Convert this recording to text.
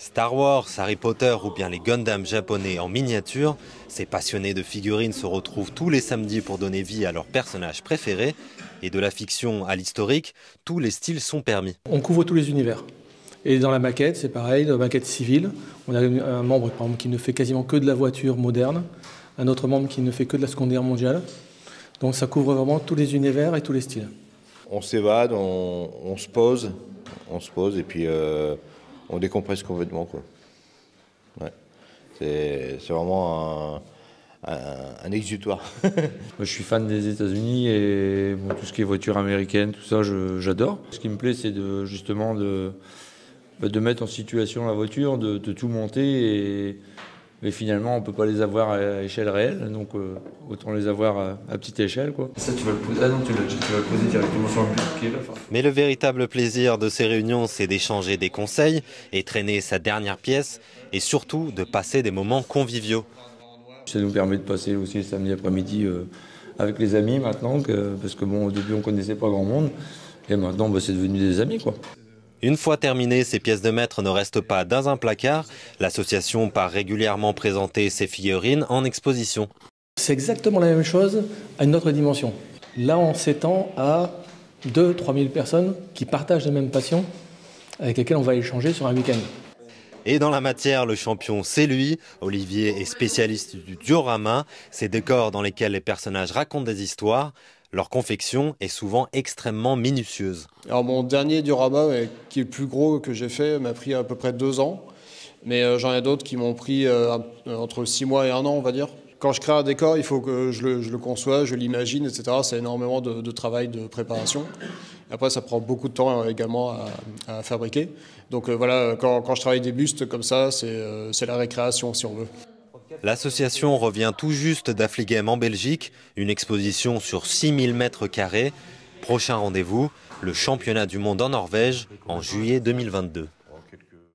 Star Wars, Harry Potter ou bien les Gundam japonais en miniature, ces passionnés de figurines se retrouvent tous les samedis pour donner vie à leurs personnages préférés. Et de la fiction à l'historique, tous les styles sont permis. On couvre tous les univers. Et dans la maquette, c'est pareil, dans la maquette civile, on a un membre par exemple, qui ne fait quasiment que de la voiture moderne, un autre membre qui ne fait que de la Seconde Guerre mondiale. Donc ça couvre vraiment tous les univers et tous les styles. On s'évade, on se pose et puis on décompresse complètement, quoi. Ouais. C'est vraiment un exutoire. Moi, je suis fan des États-Unis et bon, tout ce qui est voiture américaine, tout ça, j'adore. Ce qui me plaît, c'est justement de mettre en situation la voiture, de tout monter mais finalement, on ne peut pas les avoir à échelle réelle, donc autant les avoir à petite échelle, quoi. Ça, tu vas le poser. Ah non, tu vas le poser directement sur le but qui est là. Mais le véritable plaisir de ces réunions, c'est d'échanger des conseils et traîner sa dernière pièce, et surtout de passer des moments conviviaux. Ça nous permet de passer aussi le samedi après-midi avec les amis maintenant, parce que bon, au début, on ne connaissait pas grand monde, et maintenant, c'est devenu des amis, quoi. Une fois terminées, ces pièces de maître ne restent pas dans un placard. L'association part régulièrement présenter ses figurines en exposition. C'est exactement la même chose à une autre dimension. Là, on s'étend à 2-3 000 personnes qui partagent la même passion, avec lesquelles on va échanger sur un week-end. Et dans la matière, le champion, c'est lui. Olivier est spécialiste du diorama, ces décors dans lesquels les personnages racontent des histoires. Leur confection est souvent extrêmement minutieuse. Alors mon dernier diorama, qui est le plus gros que j'ai fait, m'a pris à peu près 2 ans. Mais j'en ai d'autres qui m'ont pris entre 6 mois et 1 an, on va dire. Quand je crée un décor, il faut que je le conçois, je l'imagine, etc. C'est énormément de travail, de préparation. Après, ça prend beaucoup de temps également à fabriquer. Donc voilà, quand je travaille des bustes comme ça, c'est la récréation, si on veut. L'association revient tout juste d'Affligem en Belgique, une exposition sur 6000 mètres carrés. Prochain rendez-vous, le championnat du monde en Norvège en juillet 2022.